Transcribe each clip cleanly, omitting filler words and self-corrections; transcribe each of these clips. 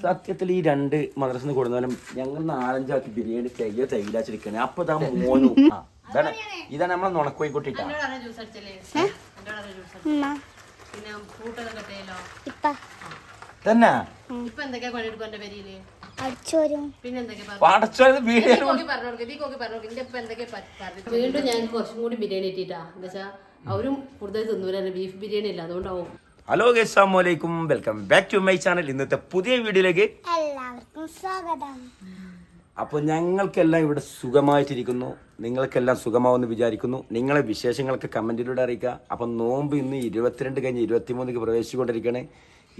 സത്യത്തിൽ ഈ രണ്ട് മദ്രസിന് കൊടുത്താലും ഞങ്ങൾ 4-5 ആക്കി ബിരിയാണി തൈലാച്ചിരിക്കണേ. അപ്പൊ ഇതാ മോനു ഇതാണ് നമ്മളെ നുണക്കോയിക്കൊട്ടിട്ടാ തന്നെ വീണ്ടും ഞാൻ കുറച്ചും കൂടി ബിരിയാണി ഇട്ടിട്ടാ എന്താ വെച്ചാ അവരും കൂടുതൽ തിന്നൂരാണ് ബീഫ് ബിരിയാണി അല്ല അതുകൊണ്ടാവും. ഹലോ ഗൈസ്, അസ്സലാമു അലൈക്കും, welcome back to my channel. ഇന്നത്തെ പുതിയ വീഡിയോയിലേക്ക് എല്ലാവർക്കും സ്വാഗതം. അപ്പോൾ ഞങ്ങൾക്കെല്ലാം ഇവിടെ സുഖമായിട്ടിരിക്കുന്നു, നിങ്ങൾക്കെല്ലാം സുഖമാവെന്ന് വിചാരിക്കുന്നു. നിങ്ങളെ വിശേഷങ്ങളൊക്കെ കമൻറ്റിലൂടെ അറിയിക്കുക. അപ്പം നോമ്പ് ഇന്ന് 22 കഴിഞ്ഞ് 23 പ്രവേശിച്ചുകൊണ്ടിരിക്കുകയാണ്.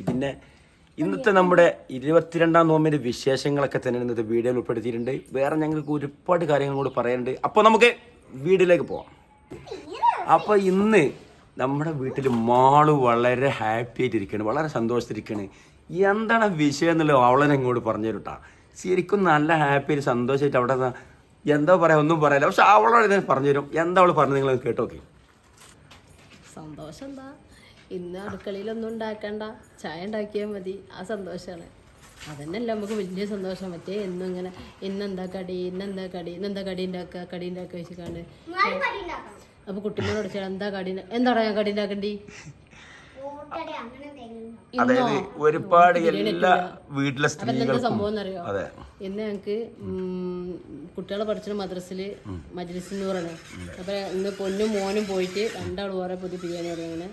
ഇതിൻ്റെ ഇന്നത്തെ നമ്മുടെ 22-ാം നോമ്പിൻ്റെ വിശേഷങ്ങളൊക്കെ തന്നെ ഇന്നത്തെ വീഡിയോയിൽ ഉൾപ്പെടുത്തിയിട്ടുണ്ട്. വേറെ ഞങ്ങൾക്ക് ഒരുപാട് കാര്യങ്ങൾ കൂടി പറയാനുണ്ട്. അപ്പോൾ നമുക്ക് വീഡിയോയിലേക്ക് പോവാം. അപ്പോൾ ഇന്ന് നമ്മുടെ വീട്ടിൽ മാള് വളരെ ഹാപ്പി ആയിട്ടിരിക്കുകയാണ്, വളരെ സന്തോഷത്തിരിക്കുകയാണ്. എന്താണ് വിഷയം എന്നുള്ളത് അവളെ അങ്ങോട്ട് പറഞ്ഞു തരൂട്ടാ. ശരിക്കും നല്ല ഹാപ്പി ആയിട്ട് സന്തോഷമായിട്ട് അവിടെ എന്താ പറയാ, ഒന്നും പറയില്ല. പക്ഷെ അവളോട് ഞാൻ പറഞ്ഞു തരും. എന്താ അവള് പറഞ്ഞു, നിങ്ങൾ കേട്ടോക്കെ. സന്തോഷം എന്താ, ഇന്ന് അടുക്കളയിലൊന്നും ഉണ്ടാക്കണ്ട, ചായ ഉണ്ടാക്കിയാൽ മതി, ആ സന്തോഷമാണ്. അതന്നെയല്ല നമുക്ക് വലിയ സന്തോഷം. മറ്റേ എന്നും ഇങ്ങനെ ഇന്നെന്താ കടി ഇന്നെന്താ കടി ഉണ്ടാക്കുക വെച്ചിട്ടാണ്. അപ്പൊ കുട്ടികളോട് ചോദിച്ചാൽ എന്താ കടി, എന്താടാ ഞാൻ കടി ഉണ്ടാക്കണ്ടി. അതായത് ഒരുപാട് എല്ലാ വീട്ടിലെ സ്ത്രീകൾക്കും സംഭവം എന്നറിയോ, ഇന്ന് ഞങ്ങക്ക് കുട്ടികളെ പഠിച്ച മദ്രസില് മജ്ലിസിനൂറാണ്. അപ്പൊ ഇന്ന് പൊന്നും മോനും പോയിട്ട് 2 ആൾ വേറെ പുതിയ ബിരിയാണി അറിയണേ.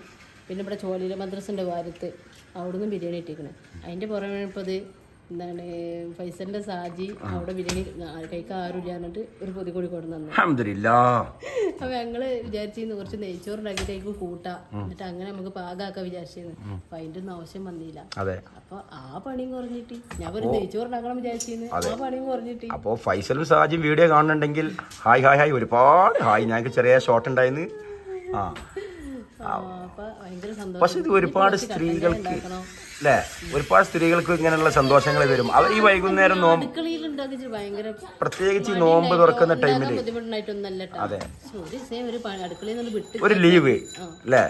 പിന്നെ ഇവിടെ ചോലിയിലെ മദ്രസിന്റെ വാരത്ത് അവിടുന്ന് ബിരിയാണി ഇട്ടിരിക്കണേ. അതിന്റെ പുറമെ ഇപ്പോൾ ഇത് എന്താണ് ഫൈസലിന്റെ സാജി അവിടെ ബിരിയാണി കഴിക്കാൻ ആരും പറഞ്ഞിട്ട് ഒരു പൊതി കൂടി കൊണ്ടുവന്നു. അപ്പൊ ഞങ്ങള് വിചാരിച്ചിരുന്നു കുറച്ച് നെയ്ച്ചോറുണ്ടാക്കിയിട്ട് കൂട്ടാം, എന്നിട്ട് അങ്ങനെ നമുക്ക് പാകാക്കാൻ വിചാരിച്ചിരുന്നു. അപ്പൊ അതിന്റെ ഒന്നും ആവശ്യം വന്നില്ല. അപ്പൊ ആ പണിയും കുറഞ്ഞിട്ട് ഞാൻ ഒരു നെയ്ച്ചോറുണ്ടാക്കണം വിചാരിച്ചിരുന്നു, ആ പണിയും കുറഞ്ഞിട്ട്. അപ്പൊ ഫൈസലും സാജിയും വീഡിയോ കാണുന്നുണ്ടെങ്കിൽ ഹായ് ഒരുപാട് ഹായ്. ഞങ്ങൾക്ക് ചെറിയ ഷോട്ട് ഉണ്ടായിരുന്നു. പക്ഷെ ഇത് ഒരുപാട് സ്ത്രീകൾക്ക് അല്ലേ, ഒരുപാട് സ്ത്രീകൾക്ക് ഇങ്ങനെയുള്ള സന്തോഷങ്ങൾ വരും. അവർ ഈ വൈകുന്നേരം നോമ്പ് പ്രത്യേകിച്ച് ഈ നോമ്പ് തുറക്കുന്ന ടൈമില് അതെ ഒരു ലീവ് അല്ലേ.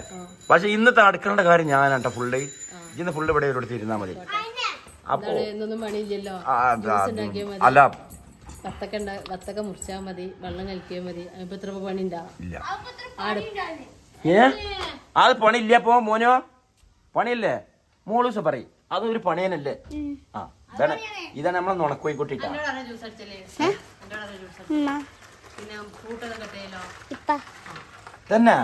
പക്ഷെ ഇന്നത്തെ അടുക്കളയുടെ കാര്യം ഞാനാട്ടോ ഫുള്ള്. ഇന്ന് ഫുള്ള് ഇവിടെ ഇവിടെ ഇരുന്നാ മതി. അപ്പൊ അല്ല വത്തക്ക മുറിച്ചാൽ മതി, വെള്ളം കലക്കിയാൽ മതി. ഇപ്പൊ എത്ര പണി ഉണ്ടാവില്ല. അത് പണിയില്ല. അപ്പോ മോനോ പണിയല്ലേ മോളൂസ പറയും, അതൊരു പണിയനല്ലേ. ഇതാണ് നമ്മളെ നുണക്കോയിക്കൊട്ടിട്ടാ തന്നെ.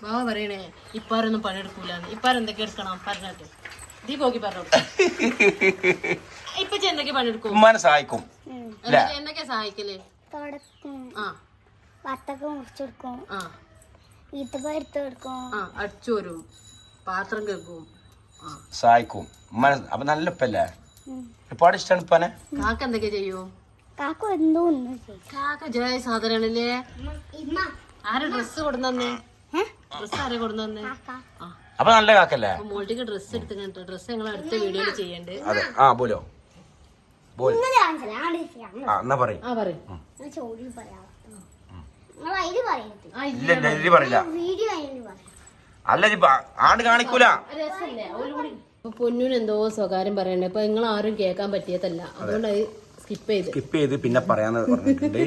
ബാബ പറയണേ ഇപ്പാരൊന്നും പണിയെടുക്കൂലെന്ന്. ഇപ്പാരെന്തൊക്കെ എടുക്കണം പറഞ്ഞിട്ട് ദീ പോക്കി പറഞ്ഞു. ഇപ്പൊ എന്തൊക്കെ പണിയെടുക്കും, സഹായിക്കും. എന്തൊക്കെ സഹായിക്കല്? വത്തക്ക മുറിച്ചെടുക്കും, അടിച്ചു വരും, പാത്രം കേൾക്കും, സഹായിക്കും. അപ്പൊ നല്ല ഉപ്പല്ലേ, ഒരുപാട് ഇഷ്ടമാണ് ഉപ്പാനെ. കാക്ക എന്തൊക്കെ ചെയ്യും? കാക്ക ജയ സാധനല്ലേ. ആരെ ഡ്രസ് കൊടുന്നേ? ഡ്രസ് ആരെ കൊടുന്നേ? അപ്പൊ നല്ല കാക്കല്ലേ. മോൾട്ടിക്ക് ഡ്രസ് എടുത്തിട്ട് ഡ്രസ് ഞങ്ങൾ അടുത്ത വീഡിയോയിൽ ചെയ്യണ്ട്. പോലോ എന്നാ പറയും. അല്ല ആണ്ട് കാണിക്കൂല. പൊന്നൂന് എന്തോ സ്വകാര്യം പറയണ്ടേ. ഇപ്പൊ നിങ്ങൾ ആരും കേൾക്കാൻ പറ്റിയതല്ല, അതുകൊണ്ട് അത് സ്കിപ്പ് ചെയ്ത് പിന്നെ പറയാന്ന് പറഞ്ഞിട്ടുണ്ട്.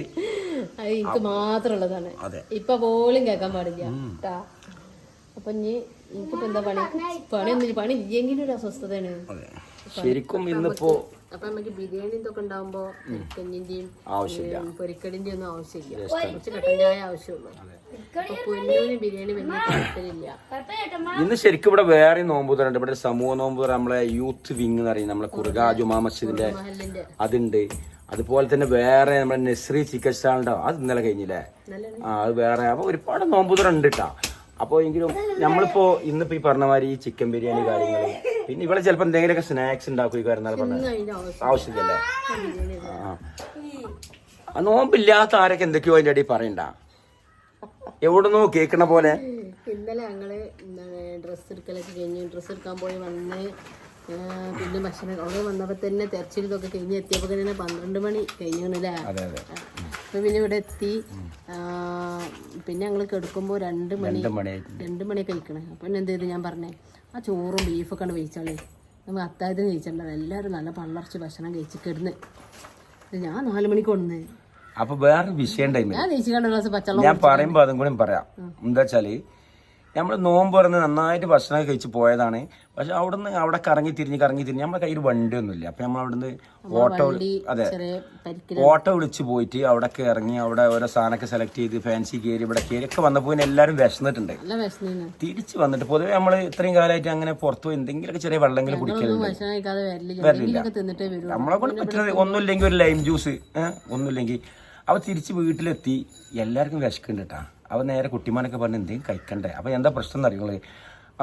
അത് എനിക്ക് മാത്രമുള്ളതാണ്, ഇപ്പൊ പോലും കേൾക്കാൻ പാടില്ല കേട്ടാ. അപ്പൊ ഇനി എനിക്കിപ്പോ എന്താ പണി ഇല്ലെങ്കിലും ഒരു അസ്വസ്ഥതയാണ് ശരിക്കും. ഇന്നിപ്പോ അപ്പൊ നമുക്ക് ബിരിയാണി ഇതൊക്കെ ഉണ്ടാവുമ്പോ കഞ്ഞിന്റെയും പൊരിക്കടിന്റെയും ഒന്നും ആവശ്യമില്ല, കുറച്ച് കട്ടൻ ചായ ആവശ്യമുള്ളൂ. അപ്പൊ പൊന്നൂന് ബിരിയാണി വലിയ താല്പര്യമില്ല. ഇന്ന് ശരിക്കും ഇവിടെ വേറെ നോമ്പ് തരുന്നുണ്ട്. ഇവിടെ സമൂഹ നോമ്പ് നമ്മളെ യൂത്ത് വിങ് എന്ന് പറയും, നമ്മളെ കുറുകാ ജുമാ മസ്ജിദിന്റെ അതുണ്ട്. അതുപോലെ തന്നെ വേറെ നമ്മുടെ നെസ്രി ചിക്കൻ സ്റ്റാളുണ്ടോ, അത് ഇന്നലെ കഴിഞ്ഞില്ലേ. അത് വേറെ. അപ്പൊ ഒരുപാട് നോമ്പ് തുറണ്ട് കേട്ടാ. അപ്പോൾ എങ്കിലും നമ്മളിപ്പോ ഇന്നിപ്പോ ഈ പറഞ്ഞ മാതിരി ഈ ചിക്കൻ ബിരിയാണി കാര്യങ്ങള്, പിന്നെ ഇവിടെ ചിലപ്പോ എന്തെങ്കിലുമൊക്കെ സ്നാക്സ് ഉണ്ടാക്കും ഈ കാര്യം പറഞ്ഞ ആവശ്യമില്ലല്ലേ. നോമ്പില്ലാത്ത ആരൊക്കെ എന്തൊക്കെയോ അതിന്റെ അടിയിൽ പറയണ്ട, എവിടുന്നോ കേൾക്കണ പോലെ. ഇന്നലെ ഞങ്ങള് ഡ്രസ്സ് എടുക്കലൊക്കെ കഴിഞ്ഞ് ഡ്രസ്സ് എടുക്കാൻ പോയി വന്ന് പിന്നെ ഭക്ഷണം അവിടെ വന്നപ്പോ തന്നെ തെരച്ചിൽ ഇതൊക്കെ കഴിഞ്ഞ് എത്തിയപ്പോ തന്നെ 12 മണി കഴിഞ്ഞല്ലേ. അപ്പോൾ പിന്നെ ഇവിടെ എത്തി. പിന്നെ ഞങ്ങൾ കിടക്കുമ്പോൾ 2 മണിയൊക്കെ കഴിക്കണേ. അപ്പോൾ പിന്നെ എന്ത് ചെയ്ത് ഞാൻ പറഞ്ഞേ ആ ചോറും ബീഫൊക്കെ ആണ് കഴിച്ചാളേ, നമ്മൾ അത്താഴത്തിന് കഴിച്ചിട്ടുണ്ടാവും. എല്ലാവരും നല്ല പള്ളർച്ച് ഭക്ഷണം കഴിച്ച് കിടന്ന്. ഞാൻ 4 മണിക്ക് കൊണ്ടുവന്നേ. അപ്പൊ വേറെ വിഷയം ഞാൻ നീച്ചിക്കാണ്ട് ഗ്ലാസ് പച്ചവെള്ളം ഞാൻ പറയുമ്പോ അതും കൂടി പറയാം. എന്താ വെച്ചാല് നമ്മൾ നോമ്പ് തുറന്ന് നന്നായിട്ട് ഭക്ഷണം കഴിച്ച് പോയതാണ്. പക്ഷെ അവിടെ കറങ്ങി തിരിഞ്ഞ് നമ്മുടെ കയ്യിൽ വണ്ടിയൊന്നുമില്ല. അപ്പൊ നമ്മൾ അവിടുന്ന് ഓട്ടോ വിളിച്ച് പോയിട്ട് അവിടെ ഇറങ്ങി അവിടെ ഓരോ സാധനമൊക്കെ സെലക്ട് ചെയ്ത് ഫാൻസി കയറി ഇവിടെ കയറി ഒക്കെ വന്നപ്പോ എല്ലാവരും വിശന്നിട്ടുണ്ട്. തിരിച്ച് വന്നിട്ട് പൊതുവെ നമ്മൾ ഇത്രയും കാലമായിട്ട് അങ്ങനെ പുറത്തു പോയി എന്തെങ്കിലുമൊക്കെ ചെറിയ വെള്ളമെങ്കിലും കുടിക്കലുണ്ട്. വരില്ല. നമ്മളെ കൊണ്ട് പറ്റുന്നത് ഒന്നുമില്ലെങ്കിൽ ഒരു ലൈം ജ്യൂസ് ഒന്നുമില്ലെങ്കിൽ. അവ തിരിച്ച് വീട്ടിലെത്തി എല്ലാവർക്കും വിശക്കുന്നുണ്ട് കേട്ടാ. അവ നേരെ കുട്ടിമാനൊക്കെ പറഞ്ഞ് എന്തെങ്കിലും കഴിക്കണ്ടേ. അപ്പൊ എന്താ പ്രശ്നം എന്ന് അറിയുന്നത്,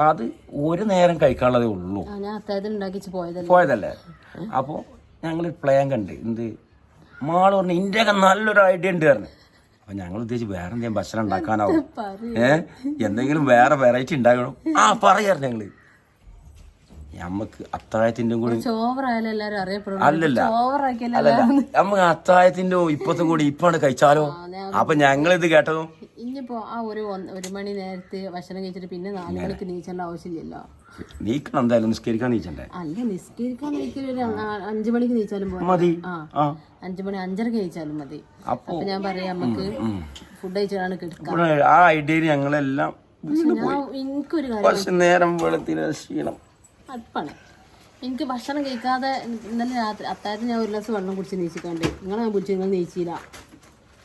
അത് ഒരു നേരം കഴിക്കാനുള്ളതേ ഉള്ളൂ, പോയതല്ലേ. അപ്പോൾ ഞങ്ങൾ പ്ലാൻ കണ്ട് എന്ത് മാള് പറഞ്ഞു ഇന്ത്യയൊക്കെ നല്ലൊരു ഐഡിയ ഉണ്ട് പറഞ്ഞു. അപ്പൊ ഞങ്ങൾ ഉദ്ദേശിച്ച് വേറെ എന്തെങ്കിലും ഭക്ഷണം ഉണ്ടാക്കാനാവും, എന്തെങ്കിലും വേറെ വെറൈറ്റി ഉണ്ടാക്കണം. പറയാറ് ഞങ്ങള് നമുക്ക് അത്താഴത്തിന്റെ കൂടി അല്ലല്ല നമുക്ക് അത്താഴത്തിന്റെ ഇപ്പത്തും കൂടി ഇപ്പാണ് കഴിച്ചാലോ. അപ്പൊ ഞങ്ങൾ ഇത് കേട്ടതും ഇനിയിപ്പോ ആ ഒരു മണി നേരത്തെ ഭക്ഷണം കഴിച്ചിട്ട് പിന്നെ 4 മണിക്ക് നീച്ചേണ്ട ആവശ്യമില്ലല്ലോ. നീക്കണം എന്തായാലും നിസ്കരിക്കാൻ നീച്ചണ്ടേ. അല്ല നിസ്കരിക്കാൻ നീക്കല് 5 മണിക്ക് നീച്ചാലും മതി. 5 മണി 5:30 കഴിച്ചാലും മതി. അപ്പൊ ഞാൻ പറയാം നമുക്ക് ഫുഡ് കഴിച്ചാണ് കിടക്കാം. ആ ഐഡിയയിൽ ഞങ്ങളെല്ലാം എനിക്കൊരു കാര്യം നേരം വെളുത്തിന് ക്ഷീണം അടുപ്പാണ്. എനിക്ക് ഭക്ഷണം കഴിക്കാതെ ഇന്നലെ രാത്രി അത്താഴത്തിന് ഞാൻ 1 ഗ്ലാസ് വെള്ളം കുടിച്ച് നീച്ചിക്കാണ്ട് നിങ്ങളെ ഞാൻ പിടിച്ചു. നിങ്ങൾ നീച്ചില്ല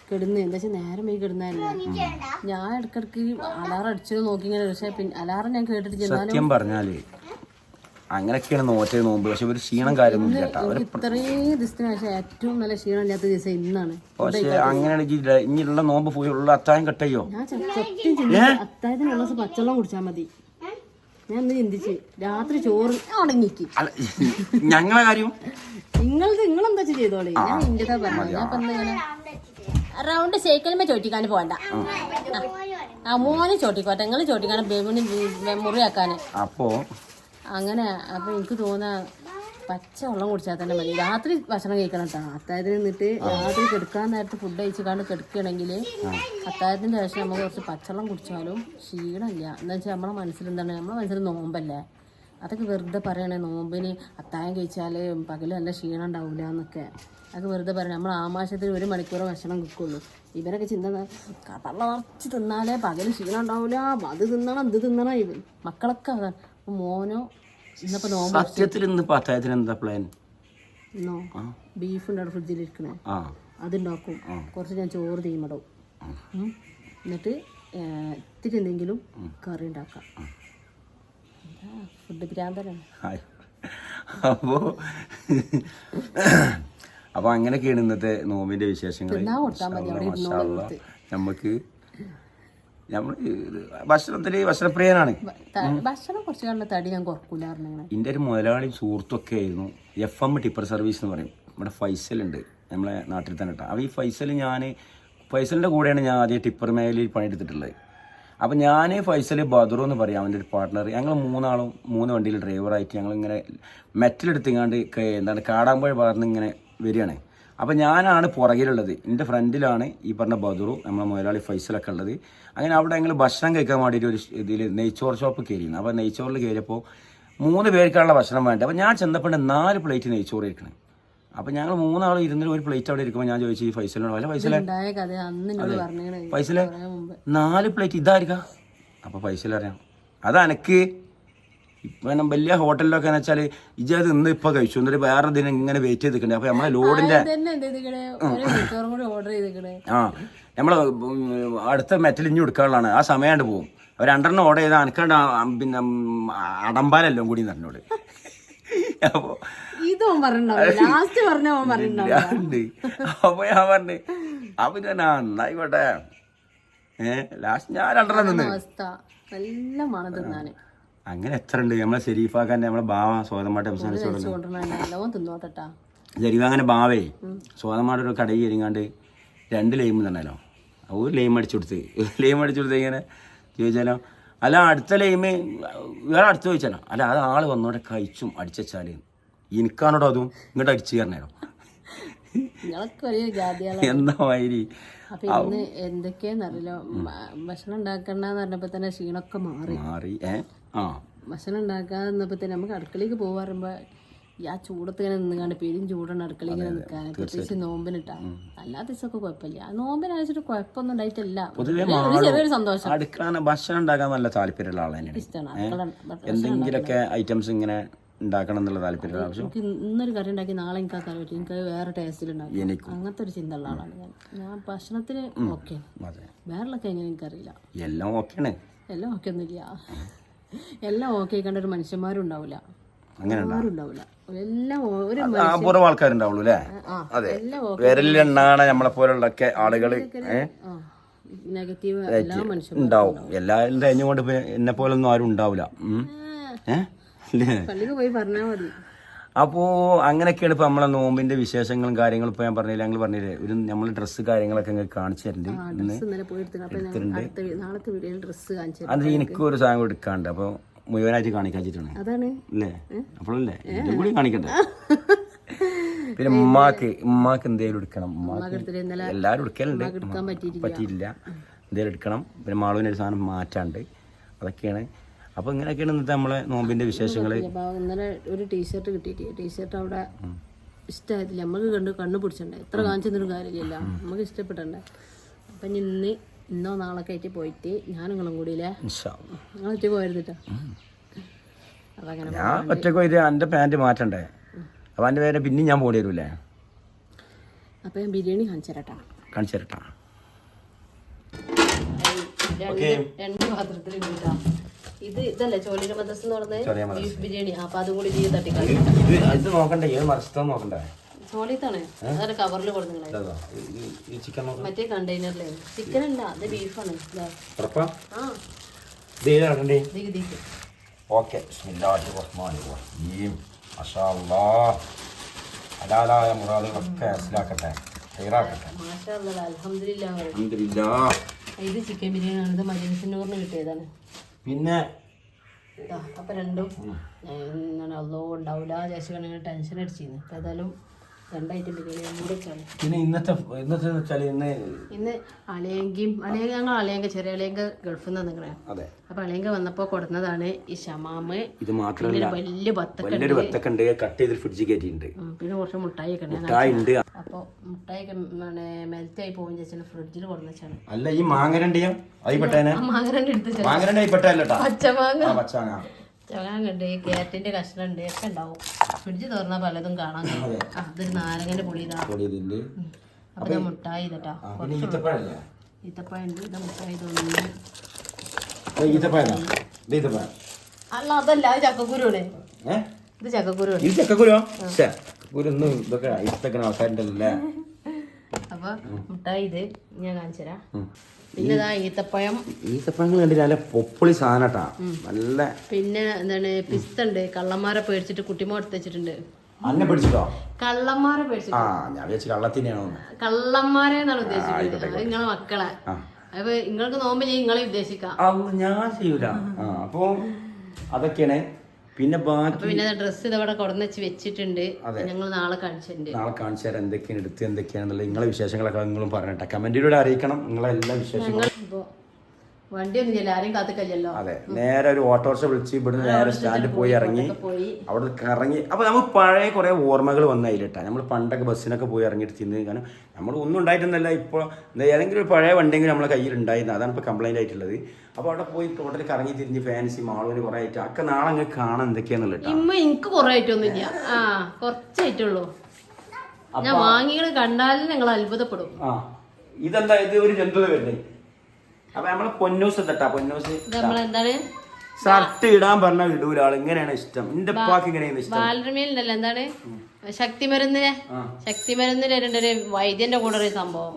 കിടന്ന്. എന്താ വെച്ചാൽ നേരം പോയി കിടന്നതല്ലേ. ഞാൻ ഇടക്കിടക്ക് അലാറം അടിച്ചത് നോക്കി ഇങ്ങനെ. പക്ഷേ പിന്നെ അലാറം ഞാൻ കേട്ടിട്ട് സത്യം പറഞ്ഞാല് അങ്ങനെയൊക്കെയാണ് നോറ്റേ നോമ്പ്. പക്ഷെ ഒരു ക്ഷീണം കാര്യമൊന്നും ഇത്രയും ദിവസത്തിന് ശേഷം ഏറ്റവും നല്ല ക്ഷീണം ഇല്ലാത്ത ദിവസം ഇന്നാണ്. പക്ഷെ അങ്ങനെയാണെങ്കിൽ ഇനിയുള്ള നോമ്പ് പോയി ഉള്ള അത്താഴം കെട്ടയോ. ഞാൻ സത്യം അത്താഴത്തിന് 1 ഗ്ലാസ് പച്ചവെള്ളം കുടിച്ചാൽ മതി. ഞാൻ ഒന്ന് ചിന്തിച്ച് രാത്രി ചോറ് അടങ്ങിക്ക് ഞങ്ങളെ കാര്യം നിങ്ങളെന്താ ചെയ്തോളെ. ഞാൻ ഇന്ത്യക്കാ പറഞ്ഞു. ഞാൻ ഇപ്പൊ ഇങ്ങനെ റൗണ്ട് സൈക്കിളിമേ ചോട്ടിക്കാന് പോകണ്ട. മോനെ ചോട്ടിക്കോട്ടെ, നിങ്ങൾ ചോട്ടിക്കാണ് ബേബിന് മുറിയാക്കാന്. അപ്പൊ അങ്ങനെ അപ്പൊ എനിക്ക് തോന്നാ പച്ച വെള്ളം കുടിച്ചാൽ തന്നെ മതി. രാത്രി ഭക്ഷണം കഴിക്കണം കേട്ടോ. അത്താഴത്തിന് നിന്നിട്ട് രാത്രി കിടക്കാൻ നേരത്തെ ഫുഡ് കഴിച്ചിക്കാണ്ട് കിടക്കുകയാണെങ്കിൽ അത്താഴത്തിന്റെ ശേഷം നമ്മൾ കുറച്ച് പച്ചവെള്ളം കുടിച്ചാലും ക്ഷീണമില്ല. എന്താ വെച്ചാൽ നമ്മളെ മനസ്സിലെന്താണ്, നമ്മളെ മനസ്സിൽ നോമ്പല്ലേ. അതൊക്കെ വെറുതെ പറയണേ നോമ്പിന് അത്താഴം കഴിച്ചാൽ പകല് നല്ല ക്ഷീണം ഉണ്ടാവില്ല എന്നൊക്കെ. അതൊക്കെ വെറുതെ പറയണേ. നമ്മൾ ആമാശത്തിൽ 1 മണിക്കൂർ ഭക്ഷണം കിട്ടുള്ളൂ. ഇവരൊക്കെ ചിന്ത പള്ള നിറച്ച് തിന്നാലേ പകല് ക്ഷീണം ഉണ്ടാവില്ല, അത് തിന്നണം ഇത് തിന്നണം. മക്കളൊക്കെ അതാണ്. അപ്പം മോനോ ഇന്നപ്പോ നോമ്പ് സത്യത്തിൽ എന്താ പ്ലാൻ? ബീഫ് ഉണ്ട് ഫ്രിഡ്ജിലിരിക്കണേ, അതുണ്ടാക്കും. കുറച്ച് ഞാൻ ചോറ് തീമടും. എന്നിട്ട് ഇത്തിരി എന്തെങ്കിലും കറി ഉണ്ടാക്കാം. ഫുഡ് ഭ്രാന്തനാണ്. അപ്പൊ അങ്ങനെയൊക്കെയാണ് ഇന്നത്തെ നോമ്പിന്റെ വിശേഷങ്ങൾ. നമുക്ക് ഭക്ഷണപ്രിയനാണ്. ഭക്ഷണം കുറച്ച് കണ്ട തടി ഞാൻ കുറക്കൂല. എൻ്റെ ഒരു മുതലാളി സുഹൃത്തൊക്കെ ആയിരുന്നു FM ടിപ്പർ സർവീസ് എന്ന് പറയും. നമ്മുടെ ഫൈസലുണ്ട് നമ്മളെ നാട്ടിൽ തന്നെ കേട്ടോ. അപ്പോൾ ഈ ഫൈസലിൻ്റെ കൂടെയാണ് ഞാൻ ആദ്യം ടിപ്പർ മേഖലയിൽ പണിയെടുത്തിട്ടുള്ളത്. അപ്പം ഞാൻ ഫൈസൽ ബദറു എന്ന് പറയും അവൻ്റെ ഒരു പാർട്ട്ണർ. ഞങ്ങൾ 3 ആളും 3 വണ്ടിയിൽ ഡ്രൈവറായിട്ട് ഞങ്ങളിങ്ങനെ മെറ്റലെടുത്തിങ്ങാണ്ട് എന്താണ് കാടാമ്പുഴ ഭാഗത്ത് ഇങ്ങനെ വരികയാണ്. അപ്പം ഞാനാണ് പുറകിലുള്ളത്, എൻ്റെ ഫ്രണ്ടിലാണ് ഈ പറഞ്ഞ ബദറു നമ്മളെ മുതലാളി ഫൈസലൊക്കെ ഉള്ളത്. അങ്ങനെ അവിടെ ഞങ്ങൾ ഭക്ഷണം കഴിക്കാൻ വേണ്ടിയിട്ട് ഒരു ഇതിൽ നെയ്ച്ചോറ് ഷോപ്പ് കയറിയിരുന്നു. അപ്പോൾ നെയ്ച്ചോറിൽ കയറിയപ്പോൾ 3 പേർക്കുള്ള ഭക്ഷണം വേണ്ട. അപ്പോൾ ഞാൻ ചെന്നപ്പോൾ 4 പ്ലേറ്റ് നെയ്ച്ചോറ് ഇരിക്കണം. അപ്പോൾ ഞങ്ങൾ 3 ആളും ഇരുന്നിട്ട് ഒരു പ്ലേറ്റ് അവിടെ ഇരിക്കുമ്പോൾ ഞാൻ ചോദിച്ചു ഈ ഫൈസലിനോട്, അല്ല ഫൈസലെ 4 പ്ലേറ്റ് ഇതായിരിക്കാം. അപ്പോൾ ഫൈസലറിയാം അതെനക്ക് ഇപ്പം വലിയ ഹോട്ടലിലൊക്കെ എന്ന് വെച്ചാൽ ഇജത് ഇന്ന് ഇപ്പൊ കഴിച്ചു എന്നിട്ട് വേറെ ദിനം ഇങ്ങനെ വെയിറ്റ് ചെയ്തിട്ടുണ്ട്. അപ്പൊ നമ്മളെ ലോഡിന്റെ നമ്മളെ അടുത്ത മെറ്റൽ ഇഞ്ഞു എടുക്കാനുള്ളതാണ്. ആ സമയമായിട്ട് പോകും. അവർ 2 ഓർഡർ ചെയ്താൽ അനക്കാണ്ട് പിന്നെ അടമ്പാലെല്ലാം കൂടി എന്നോട്. അപ്പൊ അപ്പൊ ഞാൻ പറഞ്ഞു അപ്പൊ നന്നായിക്കോട്ടെ. ലാസ്റ്റ് ഞാൻ 2 നിന്ന് അങ്ങനെ എത്ര ഉണ്ട്. നമ്മളെ ഷെരീഫാക്കാൻ്റെ നമ്മളെ ബാവ സ്വാതമായിട്ട് ഷെരീഫ് അങ്ങനെ ബാവേ സ്വാതമായിട്ട് ഒരു കടയിൽ കയറിങ്ങാണ്ട് 2 ലൈം തന്നല്ലോ. ഒരു ലൈം അടിച്ചു കൊടുത്ത് ഇങ്ങനെ ചോദിച്ചാലോ, അല്ല അടുത്ത ലൈമ് വേറെ അടുത്ത് ചോദിച്ചാലോ, അല്ല അത് ആൾ വന്നോടെ കഴിച്ചും അടിച്ചാൽ എനിക്കാണോടോ അതും ഇങ്ങോട്ട് അടിച്ചു കയറണോ. നിങ്ങളൊക്കെ ഒരേ ജാതികളാണ്. എന്താ മാതിരി അപ്പൊ ഇന്ന് എന്തൊക്കെയാന്നറിയില്ല, ഭക്ഷണം ഉണ്ടാക്കണ്ടെന്ന് പറഞ്ഞപ്പോ തന്നെ ക്ഷീണമൊക്കെ മാറി. ഭക്ഷണം ഉണ്ടാക്കാന്നപ്പോ തന്നെ നമുക്ക് അടുക്കളയ്ക്ക് പോകാറുമ്പോ ഈ ആ ചൂടത്ത് ഇങ്ങനെ നിന്നുകാണ്ട് പെരും ചൂടാണ് അടുക്കളയിൽ ഇങ്ങനെ നിൽക്കാൻ. പ്രത്യേകിച്ച് നോമ്പിനിട്ടാ. അല്ലാത്ത ദിവസമൊക്കെ കുഴപ്പമില്ല. നോമ്പിനയച്ചിട്ട് കുഴപ്പമൊന്നും ഉണ്ടായിട്ടില്ല. ചെറിയൊരു സന്തോഷം. അടുക്കള ഭക്ഷണം ഉണ്ടാക്കാൻ നല്ല താല്പര്യമുള്ള ആൾ തന്നെയാണ്. ഇഷ്ടമാണ് എന്തെങ്കിലുമൊക്കെ ഐറ്റംസ് ഇങ്ങനെ ഉണ്ടാക്കണം എന്നുള്ള താല്പര്യമുള്ള ആവശ്യം. എനിക്ക് ഇന്നൊരു കറി ഉണ്ടാക്കി നാളെ എനിക്ക് ആ കറി പറ്റും, എനിക്ക് വേറെ ടേസ്റ്റിലുണ്ടാക്കി, അങ്ങനത്തെ ഒരു ചിന്ത ഉള്ള ആളാണ് ഞാൻ ഭക്ഷണത്തിന് ഓക്കെ. വേറെയൊക്കെ എങ്ങനെ എനിക്കറിയില്ല. എല്ലാം ഓക്കെയാണ്. എല്ലാം ഓക്കെ ഒന്നുമില്ല. എല്ലാം ഓക്കെ കണ്ട ഒരു മനുഷ്യന്മാരും ഉണ്ടാവില്ല, ആരും ഉണ്ടാവില്ല. എല്ലാം ഒരു അപൂർവ ആൾക്കാരുണ്ടാവുള്ളൂ അല്ലേ? അതെ, വിരലിലെണ്ണാണ് നമ്മളെ പോലുള്ള ആളുകള് നെഗറ്റീവ് എല്ലാ മനുഷ്യരും ഉണ്ടാവും. എല്ലാവരും കഴിഞ്ഞുകൊണ്ട് എന്നെ പോലൊന്നും ആരും ഉണ്ടാവില്ല. പള്ളിക്ക് പോയി പറഞ്ഞാൽ മതി. അപ്പോ അങ്ങനെയൊക്കെയാണ് ഇപ്പൊ നമ്മളെ നോമ്പിന്റെ വിശേഷങ്ങളും കാര്യങ്ങളും. ഇപ്പൊ ഞാൻ പറഞ്ഞില്ല, ഞങ്ങൾ പറഞ്ഞില്ലേ ഒരു നമ്മൾ ഡ്രസ്സ് കാര്യങ്ങളൊക്കെ കാണിച്ചു തരുന്നുണ്ട്. നാളത്തെ വീഡിയോയിൽ ഡ്രസ്സ് കാണിച്ചു. അത് എനിക്കൊരു സാധനം എടുക്കാണ്ട്, അപ്പൊ മുഴുവനായിട്ട് കാണിക്കാച്ചിട്ടാണ് അതാണ് അല്ലേ? അപ്പോഴല്ലേ എന്റെ കൂടി കാണിക്കട്ടെ. പിന്നെ ഉമ്മാക്ക് എന്തേലും എടുക്കണം. എല്ലാരും എടുക്കലുണ്ട്, പറ്റിയില്ല. എന്തേലും എടുക്കണം. പിന്നെ മാളുവിനൊരു സാധനം മാറ്റാണ്ട്. അതൊക്കെയാണ്. അപ്പൊ ഇങ്ങനെയൊക്കെയാണ് ഇന്നത്തെ നമ്മളെ നോമ്പിന്റെ വിശേഷങ്ങള്. ഇന്നലെ ഒരു ടീഷർട്ട് കിട്ടിയിട്ട് ടീഷർട്ട് അവിടെ ഇഷ്ടമായിട്ടില്ല. നമുക്ക് കണ്ണു പിടിച്ചിട്ടുണ്ട്. എത്ര കാണിച്ചൊന്നും കാര്യമില്ല, നമുക്ക് ഇഷ്ടപ്പെട്ടണ്ടേ. അപ്പൊ ഇന്നോ നാളൊക്കെ ആയിട്ട് പോയിട്ട് ഞാൻ നിങ്ങളും കൂടിയില്ലേ, നിങ്ങൾ ഒറ്റ പോയിരുന്നിട്ടാ. അതങ്ങനെ ഞാൻ ഒറ്റക്ക് പോയിട്ട് എന്റെ പാന്റ് മാറ്റണ്ടേ? അപ്പൊ എന്റെ പേരെ പിന്നെ ഞാൻ പോടി വരൂലേ? അപ്പൊ ഞാൻ ബിരിയാണി കാണിച്ചു തരട്ടാ. രണ്ട് പാത്രത്തിൽ ഇട്ടാ. ഇതല്ലേ ചോലിയുടെ മദ്രസ എന്ന് പറഞ്ഞത് ബീഫ് ബിരിയാണി. അപ്പൊ അതും കൂടി ചെയ്ത് ഇത് നോക്കണ്ടേ? ഏത് മറിച്ചിട്ടാന്ന് നോക്കണ്ടേ? ചോളിത്താണ്. അതൊരു കവറിൽ കൊടുങ്ങളെ മറ്റേ കണ്ടെയ്നറിലെ ചിക്കൻ അല്ല, അത് ബീഫാണ്. ഓക്കെ, ഹലാലായ മുറാദുകളൊക്കെ മനസ്സിലാക്കട്ടെ, അൽഹംദുലില്ലാഹ്. ഇത് ചിക്കൻ ബിരിയാണിയാണ്. ഇത് മജീസിനൂറിന് കിട്ടിയതാണ്. പിന്നെ അപ്പൊ രണ്ടും അല്ലോ ഉണ്ടാവില്ല ചേച്ചിങ്ങനെ ടെൻഷൻ അടിച്ചിരുന്നു. അപ്പൊ ഏതായാലും രണ്ടായിട്ട് ബിരിയാണി കൂടെ വെച്ചാണ്. പിന്നെ ഇന്നത്തെ വെച്ചാല് ഇന്ന് ഞങ്ങൾ അളിയങ്ക ചെറിയ അളിയങ്ക ഗൾഫിൽ നിന്ന് നിങ്ങളെ. അപ്പൊ അളിയങ്ക വന്നപ്പോ കൊടുന്നതാണ് ഈ ഷമാമ്. ഇത് മാത്രമല്ല വലിയ ബത്തക്കുണ്ട്, കട്ട് ചെയ്ത് ഫ്രിഡ്ജിൽ കയറ്റിയിട്ടുണ്ട്. പിന്നെ കുറച്ച് മുട്ടായി ഒക്കെ ഉണ്ട്. അപ്പൊ മുട്ടായി ഒക്കെ മെൽറ്റ് ആയി പോകും ചേച്ചി ഫ്രിഡ്ജിൽ കൊടുന്നച്ചാണ്. അല്ല ഈ മാങ്ങരണ്ടിയോ മാങ്ങരണ്ടി എടുത്ത് പച്ചമാങ്ങ ചവങ്ങുണ്ട്, ക്യാരറ്റിന്റെ കഷ്ണുണ്ട്, ഒക്കെ ഉണ്ടാവും. ഫ്രിഡ്ജ് തുറന്നാൽ പലതും കാണാൻ കഴിയും. അതൊരു നാരങ്ങന്റെ പൊടി ഇതാണ്. അപ്പൊ മുട്ടായി ഇതട്ടാ. ഈത്തപ്പഴം ഉണ്ട്. ഇത് മുട്ടായി തോന്നുന്നു. അല്ല അതല്ല, അത് ചക്കക്കുരുവാണ്. ഇത് ചക്കക്കുരു. അപ്പൊ മുട്ടായി ഇത് ഞാൻ കാണിച്ചുതരാം. പിന്നെ ഈത്തപ്പഴങ്ങൾ കണ്ടില്ല, നല്ല പൊപ്പൊളി സാധനട്ടാ, നല്ല. പിന്നെ എന്താണ് പിസ്ത ഉണ്ട്. കള്ളന്മാരെ പേടിച്ചിട്ട് കുട്ടിമോ എടുത്ത് വെച്ചിട്ടുണ്ട്. അന്നെ പേടിച്ചിട്ടോ? കള്ളന്മാരെ പേടിച്ചിട്ടോ? ഞാൻ വിചാരിച്ചു കള്ളത്തിനെയാണോ. കള്ളന്മാരെ എന്നാണ് ഉദ്ദേശിക്കുന്നത്. അത് നിങ്ങളെ മക്കളെ. അപ്പൊ നിങ്ങൾക്ക് നോമ്പ് ചെയ്യും, നിങ്ങളെ ഉദ്ദേശിക്കാം. ഞാൻ ചെയ്യൂല. അപ്പൊ അതൊക്കെയാണ്. പിന്നെ ഡ്രസ്സ് ഇതവിടെ കൊടന്ന് വെച്ചിട്ടുണ്ട്. ഞങ്ങൾ നാളെ കാണിച്ചിട്ടുണ്ട്. നാളെ കാണിച്ചു തരാം എന്തൊക്കെയാണ് എടുത്ത് എന്തൊക്കെയാണെന്നുള്ള നിങ്ങളെ വിശേഷങ്ങളൊക്കെ നിങ്ങളും പറഞ്ഞിട്ട് കമന്റിലൂടെ അറിയിക്കണം നിങ്ങളെ എല്ലാ വിശേഷങ്ങളും. വണ്ടിയൊന്നും ഇല്ല, ആരെയും കാത്തിക്കല്ലോ. അതെ, നേരെ ഒരു ഓട്ടോറിക്ഷ വിളിച്ച് ഇവിടുന്ന് നേരെ സ്റ്റാൻഡിൽ പോയി ഇറങ്ങി അവിടെ ഇറങ്ങി. അപ്പൊ നമുക്ക് പഴയ കുറെ ഓർമ്മകൾ വന്നതിലിട്ടാ. നമ്മൾ പണ്ടൊക്കെ ബസ്സിനൊക്കെ പോയി ഇറങ്ങിയിട്ട് തിന്ന്. കാരണം നമ്മൾ ഒന്നും ഉണ്ടായിട്ടൊന്നല്ല. ഇപ്പോൾ ഏതെങ്കിലും ഒരു പഴയ വണ്ടിയെങ്കിലും നമ്മളെ കയ്യിൽ ഉണ്ടായിരുന്നു. അതാണ് ഇപ്പോൾ കംപ്ലൈന്റ് ആയിട്ടുള്ളത്. അപ്പോൾ അവിടെ പോയി ടോട്ടൽ കറങ്ങി തിരിഞ്ഞ് ഫാൻസി മാളുവിന് കുറെ ആയിട്ട് ഒക്കെ നാളെ അങ്ങനെ കാണാൻ എന്തൊക്കെയാന്നുള്ളത്. എനിക്ക് കുറെ ആയിട്ടൊന്നുമില്ല, കുറച്ചായിട്ടുള്ളൂ. ഞാൻ വാങ്ങികൾ കണ്ടാലും നിങ്ങൾ അത്ഭുതപ്പെടും. ഇതെന്താ ഇത് ഒരു ജന്തു വരുന്നത്? അപ്പൊ നമ്മളെ പൊന്നൂസ് തട്ടാ. പൊന്നൂസ് ഷർട്ട് ഇടാൻ പറഞ്ഞാൽ ഇടൂല ആള്. ഇങ്ങനെയാണ് ഇഷ്ടം. എന്റെ ഉപ്പാക്ക് ഇങ്ങനെയാണ് ഇഷ്ടം. ബാലരമയിലുണ്ടല്ലോ എന്താണ് ശക്തിമരുന്നിന് ഒരു വൈദ്യന്റെ കൂടെ ഒരു സംഭവം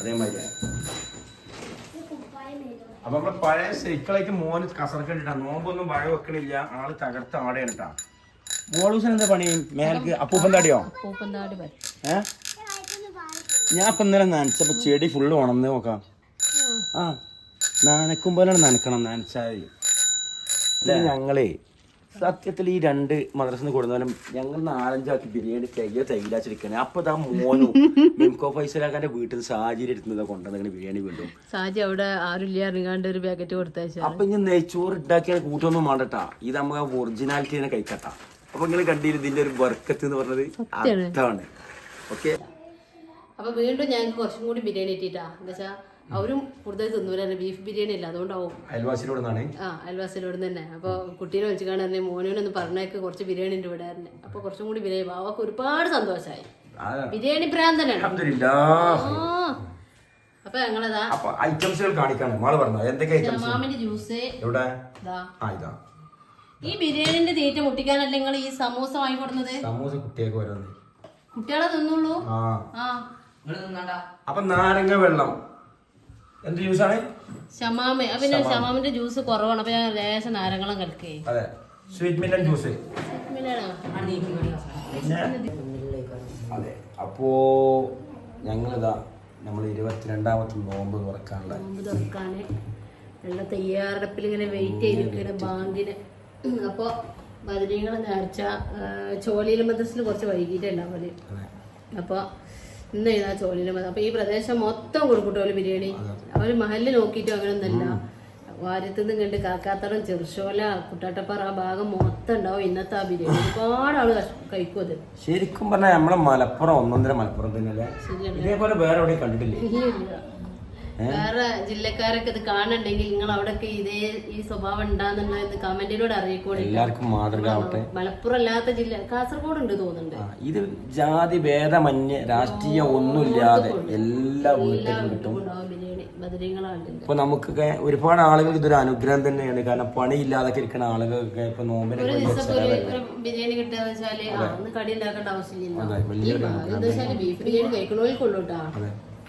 അതേമാതിരി. അപ്പൊ നമ്മളെ പഴയ സൈക്കിളേക്ക് മോന് കസർക്കണ്ടിട്ടാ. നോമ്പൊന്നും പഴ വെക്കണില്ല, ആള് തകർത്ത ആടെയാണ് കേട്ടാ. മോളൂസിന് എന്താ പണി? മേലേക്ക് അപ്പൂപ്പന്താടിയോ? ഞാൻ ഇപ്പൊ ഇന്നലെ നനച്ചപ്പോ ചെടി ഫുള്ള് ഉണന്ന് നോക്കാം. നനക്കുമ്പോഴാണ് നനക്കണം. നനച്ചാൽ ഞങ്ങളേ സത്യത്തിൽ ഈ രണ്ട് മദ്രസിന് കൊടുത്താലും ഞങ്ങൾ 4-5 ആക്കി ബിരിയാണി തൈലാച്ചിരിക്കണേ. അപ്പൊ ഇതാ മോനും മെംകോ ഫൈസലാക്കാന്റെ വീട്ടിൽ നിന്ന് സാഹചര്യം എടുത്തുന്നതാ കൊണ്ടുവന്നിങ്ങനെ ബിരിയാണി വീണ്ടും. സാജി അവിടെ ആരുമില്ല അറിയാണ്ട് ഒരു പാക്കറ്റ് കൊടുത്തയച്ചു. അപ്പൊ ഇനി നെയ്ച്ചോറ് ഉണ്ടാക്കിയ കൂട്ടൊന്നും വേണ്ടട്ടാ, ഇത് നമുക്ക് ഒറിജിനാലിറ്റി തന്നെ കഴിക്കട്ടാ. അപ്പൊ നിങ്ങൾ കണ്ടില്ല ഇതിന്റെ ഒരു ബർക്കത്ത് എന്ന് പറഞ്ഞത് അതാണ്. ഓക്കെ, അപ്പൊ വീണ്ടും ഞങ്ങൾക്ക് കുറച്ചും കൂടി ബിരിയാണി ഇട്ടിട്ടാ. എന്താ വെച്ചാ അവരും കൂടുതൽ തിന്നൂരാണ്, ബീഫ് ബിരിയാണി അല്ല, അതുകൊണ്ടാവും. അയൽവാസിയോട് അയൽവാസിയോട് തന്നെ. അപ്പൊ കുട്ടീനെ വെച്ച് കാണാൻ മോനോനൊന്ന് പറഞ്ഞേക്ക് കുറച്ച് ബിരിയാണി ഉണ്ട് വിടാറുണ്ട്. അപ്പൊ കുറച്ചും കൂടി ബിരിയാണി അവർക്ക് ഒരുപാട് സന്തോഷമായി. ബിരിയാണി ഭ്രാന്തനാണ്. അപ്പൊ ഞങ്ങളതാ ഐറ്റംസുകൾ കാണിക്കാണ്. മാമിന്റെ ജ്യൂസ്. ഈ ബിരിയാണിന്റെ തീറ്റ മുട്ടിക്കാനല്ല നിങ്ങൾ ഈ സമൂസ വാങ്ങിക്കൊടുന്നത്. കുട്ടികളെ തിന്നുള്ളൂ. അപ്പൊ നാരങ്ങ വെള്ളം എന്ത് ജ്യൂസാണ്? ഷമാമ. പിന്നെ ഷമാമിന്റെ ജ്യൂസ് കുറവാണ്. അപ്പൊ ഞാൻ ലേശം നാരങ്ങളും കലക്കേ. അതെ, സ്വീറ്റ് മില്ലൻ ജ്യൂസ്. അതെ, അപ്പോ ഞങ്ങളിതാ നമ്മൾ 22ാമത്തെ നോമ്പ് തുറക്കാന് നല്ല തയ്യാറെടുപ്പിൽ ഇങ്ങനെ വെയിറ്റ് ചെയ്തിരിക്കുകയാണ് ബാങ്കിന്. അപ്പൊ ബദരീങ്ങളെ നേർച്ച ചോലിയിലെ മദ്രസിൽ കുറച്ച് വൈകിട്ടുണ്ടാവല്. അപ്പൊ ഇന്ന് ചെയ്താ ചോലിയിലെ മദ്രസ. അപ്പൊ ഈ പ്രദേശം മൊത്തം കൊടുക്കൂട്ടോ ബിരിയാണി. അവര് മഹല്ല് നോക്കിയിട്ടും അങ്ങനെ ഒന്നല്ല. വാര്യത്തുനിന്ന് കണ്ട് കാക്കാത്തറം, ചെറുശോല, കുട്ടാട്ടപ്പാറ ആ ഭാഗം മൊത്തം ഉണ്ടാവും ഇന്നത്തെ ആ ബിരിയാണി. ഒരുപാട് ആള് കഴിക്കും അത്. ശരിക്കും പറഞ്ഞാൽ നമ്മളെ മലപ്പുറം ഒന്നൊന്നര മലപ്പുറം തന്നെയല്ലേ? ഇതേപോലെ വേറെ എവിടെ കണ്ടിട്ടില്ലേ? വേറെ ജില്ലക്കാരൊക്കെ ഇത് കാണണ്ടെങ്കിൽ നിങ്ങൾ അവിടെയൊക്കെ ഈ സ്വഭാവം ഉണ്ടാകുന്നുണ്ടെന്ന് കമന്റിലൂടെ അറിയിക്കോളൂ. എല്ലാവർക്കും മാതൃകയാവട്ടെ. മലപ്പുറം അല്ലാത്ത ജില്ല കാസർഗോഡ് ഉണ്ട് തോന്നുന്നുണ്ട്. ഇത് ജാതി ഭേദമന്യേ രാഷ്ട്രീയം ഒന്നുമില്ലാതെ എല്ലാ വീട്ടിലും കിട്ടും ബിരിയാണി. ബദരീങ്ങളാണ്. ഇപ്പൊ നമുക്കൊക്കെ ഒരുപാട് ആളുകൾക്ക് ഇതൊരു അനുഗ്രഹം തന്നെയാണ്. കാരണം പണിയില്ലാതൊക്കെ ഇരിക്കുന്ന ആളുകൾക്കൊക്കെ ഇപ്പൊ നോമ്പിന് ബിരിയാണി കിട്ടുക വെച്ചാല് അന്ന് കടി ഉണ്ടാക്കേണ്ട ആവശ്യമില്ല. ബീഫ് ബിരിയാണി കഴിക്കണോൽക്കുള്ളൂട്ടാ.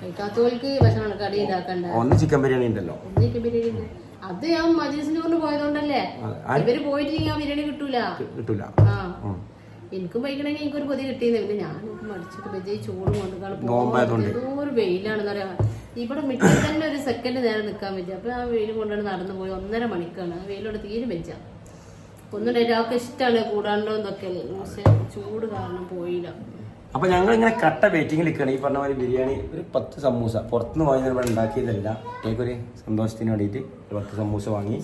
കഴിക്കാത്തവർക്ക് ഭക്ഷണം കടി ഉണ്ടാക്കണ്ട. ഒന്ന് ചിക്കൻ ബിരിയാണി ഉണ്ടല്ലോ. ചിക്കൻ ബിരിയാണി ഉണ്ട്. അത് ഞാൻ മജീസിന് കൊണ്ട് പോയതുകൊണ്ടല്ലേ. ഇവര് പോയിട്ട് ആ ബിരിയാണി കിട്ടൂല. ആ, എനിക്കും വൈകണമെങ്കിൽ എനിക്കൊരു പൊതി കിട്ടിയെന്ന്. പിന്നെ ഞാൻ മടിച്ചിട്ട് വെച്ച് ചൂട് കൊണ്ട് ഏതോ ഒരു വെയിലാണെന്ന് പറയാ. ഇവിടെ മിറ്റിൽ തന്നെ ഒരു സെക്കൻഡ് നേരം നിൽക്കാൻ പറ്റും. അപ്പൊ ആ വെയിൽ കൊണ്ടാണ് നടന്നു പോയി. 1.5 മണിക്കാണ്. ആ വെയിലോട് തീരെ വെച്ച ഒന്നുണ്ടായിട്ട് അവർക്ക് ഇഷ്ടമാണ് കൂടാണ്ടോ എന്നൊക്കെ. പക്ഷെ ചൂട് കാരണം പോയില്ല. അപ്പൊ ഞങ്ങൾ ഇങ്ങനെ കട്ട വെയിറ്റിംഗ് നിൽക്കുകയാണ്. ഈ പറഞ്ഞ മാതിരി ബിരിയാണി ഒരു 10 സമൂസ പുറത്തുനിന്ന് വാങ്ങി ഇവിടെ ഉണ്ടാക്കിയതല്ല. എനിക്കൊരു സന്തോഷത്തിന് വേണ്ടിയിട്ട് 10 സമൂസ വാങ്ങി.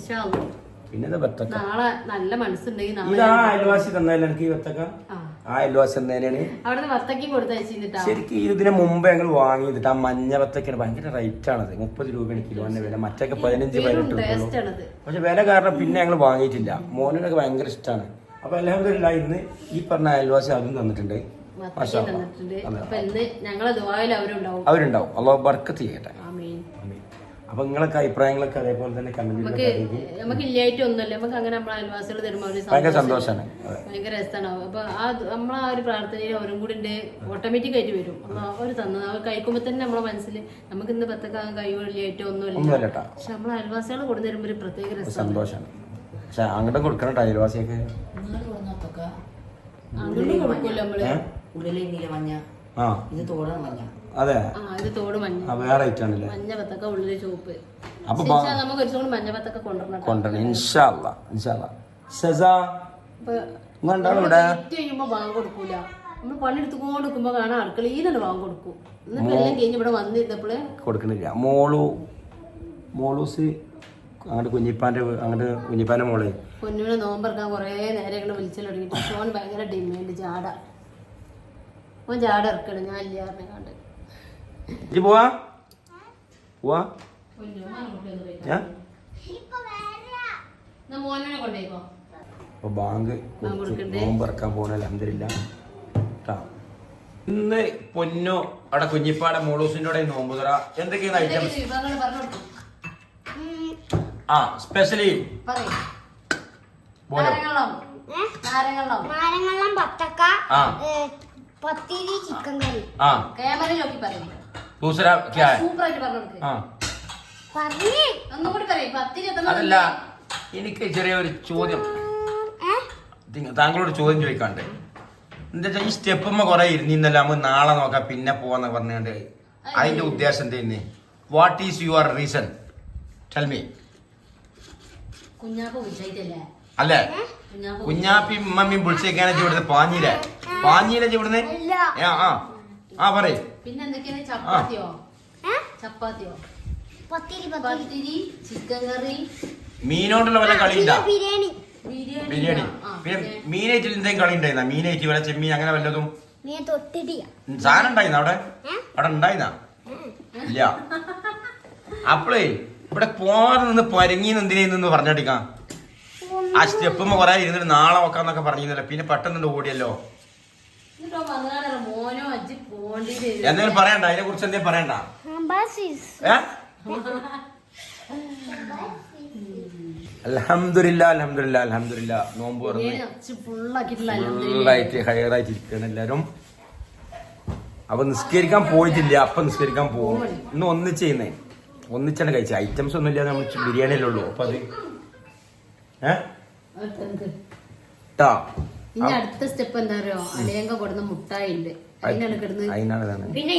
പിന്നെ ബത്തക്ക നാളെ നല്ല മനസ്സുണ്ടെങ്കിൽ ഇത് ആ അയൽവാസി തന്നല്ലേ എനിക്ക് ഈ ബത്തക്ക. ആ അയൽവാസി തന്നേനാണ് ശരിക്കും. ഇതിന് മുമ്പ് ഞങ്ങൾ വാങ്ങിയിട്ട് ആ മഞ്ഞ ബത്തക്കാണ് ഭയങ്കര റേറ്റ് ആണത്. 30 രൂപയാണ് കിലോന്റെ വില. മറ്റൊക്കെ 15-18 രൂപ. പക്ഷെ വില കാരണം പിന്നെ ഞങ്ങൾ വാങ്ങിയിട്ടില്ല. മോനൊക്കെ ഭയങ്കര ഇഷ്ടമാണ്. അപ്പൊ അൽഹംദുലില്ലാ ഇന്ന് ഈ പറഞ്ഞ അയൽവാസി അതും തന്നിട്ടുണ്ട്. അവരുണ്ടാവും. അല്ലാഹു ബർക്കത്ത് ചെയ്യട്ടെ. അപ്പൊ നിങ്ങളൊക്കെ അഭിപ്രായങ്ങളൊക്കെ അതേപോലെ തന്നെ നമുക്ക് ഇല്ലായിട്ട് ഒന്നുമല്ല. നമുക്ക് അങ്ങനെ നമ്മളെ അയൽവാസികൾ തരുമ്പോൾ ഭയങ്കര സന്തോഷമാണ്, ഭയങ്കര രസമാണ്. അപ്പൊ നമ്മളെ ആ ഒരു പ്രാർത്ഥനയിൽ അവരും കൂടി ഓട്ടോമാറ്റിക് ആയിട്ട് വരും. അവർ തന്നത് അവർ കഴിക്കുമ്പോ തന്നെ നമ്മളെ മനസ്സിൽ നമുക്ക് ഇന്ന് പത്തക്കാൻ കഴിവില്ലായിട്ട് ഒന്നുമില്ല. പക്ഷെ നമ്മളെ അയൽവാസികൾ കൊണ്ടു തരുമ്പോ ഒരു പ്രത്യേക സന്തോഷമാണ്. പക്ഷെ അങ്ങോട്ടും കൊടുക്കണം അയൽവാസിയൊക്കെ. അങ്ങോട്ടും കൊടുക്കൂല നമ്മള്. അതെ, ഇത് തോട് മഞ്ഞ വേറെ ഐറ്റാണല്ലേ. മഞ്ഞ പത്തക്ക ഉള്ളില് ചുവപ്പ്. അപ്പൊ നമുക്ക് ഒരു ചോട് മഞ്ഞ പത്തക്ക കൊണ്ടുവരണം ഇൻഷാ അല്ലാഹ്. ചെയ്യുമ്പോ ബാങ്ക് കൊടുക്കൂല. നമ്മൾ പണിയെടുത്തുകൊണ്ട് നിൽക്കുമ്പോ കാണാൻ അടുക്കളയിലാണ് ബാങ്ക് കൊടുക്കും. എന്നിട്ട് എല്ലാം കഴിഞ്ഞ് ഇവിടെ വന്നിരുന്നപ്പോള് കൊടുക്കണില്ല. മോളൂസ് അങ്ങോട്ട് കുഞ്ഞിപ്പാന്റെ മോള് പൊന്നുവിനെ നോമ്പറക്കാൻ കൊറേ നേരം വിളിച്ചു തുടങ്ങിട്ട് ഫോൺ ഭയങ്കര ഡിമാൻഡ്. ജാട ഇറക്കണം. ഞാൻ ഇല്ല പറഞ്ഞാണ്ട് മോനെ കൊണ്ടേക്കോ. അപ്പൊ ബാങ്ക് നോമ്പറക്കാൻ പോണ അൽഹംദുലില്ലാ. ഇന്ന് പൊന്നു അവിടെ കുഞ്ഞിപ്പാടെ മോളൂസിന്റെ കൂടെ നോമ്പ് തുറ. എന്തൊക്കെയാണ് ഐറ്റംസ്? സ്പെഷ്യലി നാരങ്ങള്ളം, പത്തക്ക, പത്തിരി, ചിക്കൻ കറി. ക്യാമറ നോക്കി പറയും. दूसरा क्या है? അതല്ല, എനിക്ക് ചെറിയൊരു ചോദ്യം, താങ്കളോട് ചോദ്യം ചോദിക്കാണ്ട്. എന്താ വെച്ചാൽ ഈ സ്റ്റെപ്പുമ്മ കുറെ ഇരുന്നിന്നല്ല, നമുക്ക് നാളെ നോക്കാം പിന്നെ പോവാന്ന് പറഞ്ഞുകൊണ്ട് അതിന്റെ ഉദ്ദേശം എന്താ? What is your reason? Tell me. Kunjappa വിളിച്ചിട്ടല്ലേ അല്ലേ? കുഞ്ഞാപ്പി ഉമ്മമ്മയും വിളിച്ചേക്കാണ് ഇവിടുന്ന് പാഞ്ഞിയിലെ ഇവിടുന്ന്. ആ പറയ്. പിന്നെ എന്തൊക്കെയാണ്? ചപ്പാത്തിയോ ചപ്പാത്തിയോ പത്തിരി ചിക്കൻ കറി മീനോണ്ടുള്ള വല്ല കളി ഉണ്ടാ? ബിരിയാണി ബിരിയാണി. പിന്നെ മീനായിട്ട് എന്തെങ്കിലും കളി ഉണ്ടായിരുന്ന? മീനായിട്ട് വല്ല ചെമ്മീൻ അങ്ങനെ വല്ലതും സാധനം ഉണ്ടായിരുന്ന അവിടെ ഉണ്ടായിരുന്ന? ഇല്ല. അപ്പളേ ഇവിടെ പോവാതെ നിന്ന് പരങ്ങിന്ന് എന്തിനു പറഞ്ഞടിക്കാം. ആ സ്റ്റെപ്പുമ്പോ കൊറേ ഇരുന്നിട്ട് നാളെ നോക്കാന്നൊക്കെ പറഞ്ഞിരുന്നല്ലോ. പിന്നെ പെട്ടെന്ന് ഓടിയല്ലോ. എന്തെങ്കിലും പറയണ്ട, അതിനെ കുറിച്ച് എന്തെങ്കിലും പറയണ്ട. അൽഹംദുലില്ലാ നോമ്പ് ഫുള്ളായിട്ട് ഹയറായിട്ട് ഇരിക്കണം എല്ലാരും. അപ്പൊ നിസ്കരിക്കാൻ പോയിട്ടില്ല, അപ്പൊ നിസ്കരിക്കാൻ പോകും. ഇന്ന് ഒന്നിച്ചാണ് കഴിച്ച. ഐറ്റംസ് ഒന്നും ഇല്ലാതെ നമ്മൾ ബിരിയാണിയല്ലേ ഉള്ളൂ. അപ്പൊ അത് ഇനി അടുത്ത സ്റ്റെപ്പ് എന്താ അറിയോ? അളിയങ്ക കൊടുന്ന മുട്ടായി ഉണ്ട്, അതിനാണ്. പിന്നെ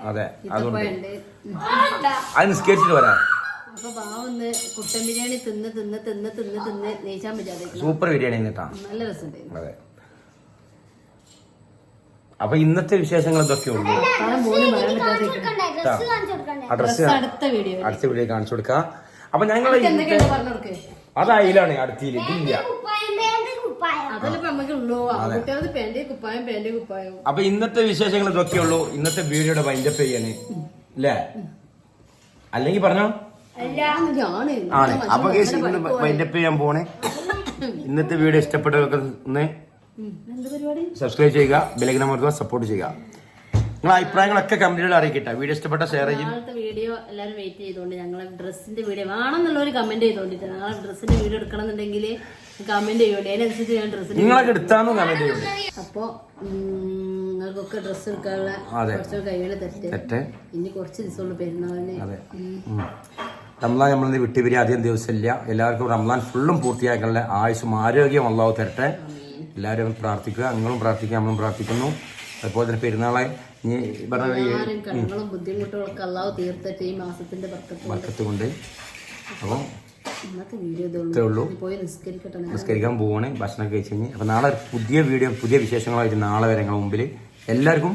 അതെ, അതുകൊണ്ട് അത് നിസ്കരിച്ചിട്ട് വരാം. അപ്പൊ പാവന്ന് കുട്ടൻ ബിരിയാണി തിന്ന് തിന്ന് തിന്ന് തിന്ന് തിന്ന് നെയ്ച്ചാൻ പറ്റാതെ സൂപ്പർ ബിരിയാണി കേട്ടാ, നല്ല രസമുണ്ടായിരുന്നു. അതെ. അപ്പൊ ഇന്നത്തെ വിശേഷങ്ങൾ ഇതൊക്കെ ഉള്ളൂ. അടുത്ത വീഡിയോ കാണിച്ചു കൊടുക്കാം. അപ്പൊ ഞങ്ങൾ അത് അതിലാണ് അടുത്തില്ല, ഇതില്ല. അപ്പൊ ഇന്നത്തെ വിശേഷങ്ങൾ ഇതൊക്കെ ഉള്ളൂ. ഇന്നത്തെ വീഡിയോയുടെ വൈൻഡപ്പ് ചെയ്യാണ് അല്ലേ? അല്ലെങ്കിൽ പറഞ്ഞോ ആണ്. അപ്പൊ വൈൻഡപ്പ് ചെയ്യാൻ പോണേ. ഇന്നത്തെ വീഡിയോ ഇഷ്ടപ്പെട്ടവർക്ക് ഒന്ന് സബ്സ്ക്രൈബ് ചെയ്യുക, ബെലൈക്കൺ അമർത്തുക, സപ്പോർട്ട് ചെയ്യുക. നിങ്ങളെ അഭിപ്രായങ്ങളൊക്കെ കമന്റിലൂടെ അറിയിക്കട്ടെ. വീഡിയോ ഇഷ്ടപ്പെട്ട ഷെയർ ചെയ്യും. വീഡിയോ എല്ലാവരും വെയിറ്റ് ചെയ്തോണ്ട് ഞങ്ങളെ ഡ്രസ്സിന്റെ വീഡിയോ വേണമെന്നുള്ളവർ കമന്റ് ചെയ്തോണ്ടിട്ട് ഞങ്ങളെ ഡ്രസ്സിന്റെ വീഡിയോ എടുക്കണം എന്നുണ്ടെങ്കിൽ കമന്റ് ചെയ്യോണ്ട്. അതിനനുസരിച്ച് ഞാൻ ഡ്രസ്സിന്റെ നിങ്ങളൊക്കെ എടുത്താന്ന് കമന്റ് ചെയ്യും. അപ്പൊ നിങ്ങൾക്കൊക്കെ ഡ്രസ്സ് എടുക്കാനുള്ള കുറച്ച് കൈകള് തെറ്റ്. ഇനി കുറച്ച് ദിവസമുള്ള പെരുന്നാളിന്. റംസാൻ നമ്മളിന്ന് വിട്ടുപിരി അധികം ദിവസമില്ല. എല്ലാവർക്കും റംസാൻ ഫുള്ളും പൂർത്തിയാക്കാനുള്ള ആയുസ്സും ആരോഗ്യം അല്ലാഹു തരട്ടെ. എല്ലാവരും പ്രാർത്ഥിക്കുക, നിങ്ങളും പ്രാർത്ഥിക്കുക, നമ്മളും പ്രാർത്ഥിക്കുന്നു. അതുപോലെ തന്നെ പെരുന്നാളെ കടങ്ങളും ബുദ്ധിമുട്ടുകളൊക്കെ അല്ലാഹു തീർത്തിട്ട് ഈ മാസത്തിന്റെ ബർക്കത്ത് കൊണ്ട്. അപ്പം ഇന്നത്തെ വീഡിയോ ഉള്ളൂ. പോയി നിസ്കരിക്കാൻ പോവാണ്, ഭക്ഷണം കഴിച്ച് കഴിഞ്ഞ്. അപ്പൊ നാളെ പുതിയ വീഡിയോ പുതിയ വിശേഷങ്ങളായിട്ട് നാളെ വരെ നിങ്ങളുടെ മുമ്പിൽ. എല്ലാവർക്കും